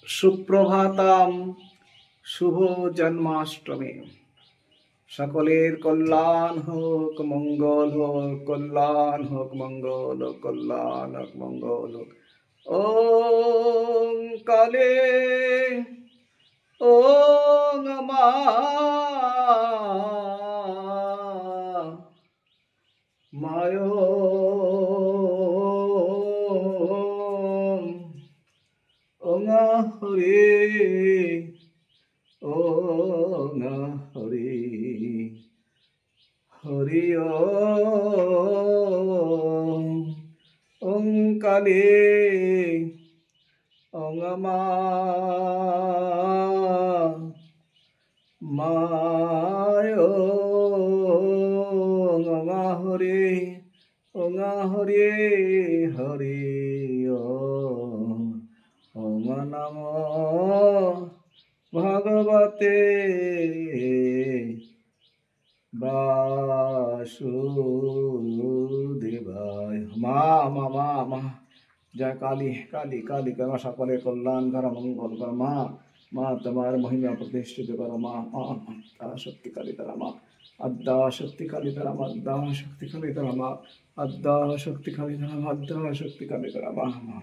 সুপ্রভাতাম, শুভ জন্মাষ্টমী। সকলের কল্যাণ হোক, মঙ্গল হোক, কল্যাণ হোক, মঙ্গল হোক, কল্যাণ হোক, মঙ্গল হোক। ওম কালে, ওম মা, মায় ওং হরে, ওং হরে, হরি ওং কালে, ওং মা, মায় ওং হরে, ওং হরে, হরি ওং নমো ভগবতে বাসুদেবায়। মা মা মা মা, জয় কালী, কালী কালী করো সকলের কল্যাণ করো, মঙ্গল করো। মা মা তোমার মহিমা প্রতিষ্ঠিত করো। মা মা আদ্যা শক্তি কালী তারা, মা আদ্যা শক্তি কালী তারা, মা আদ্যা শক্তি কালী তারা, মা আদ্যা শক্তি কালী তারা, মা আদ্যা শক্তি কালী তারা, মা মা।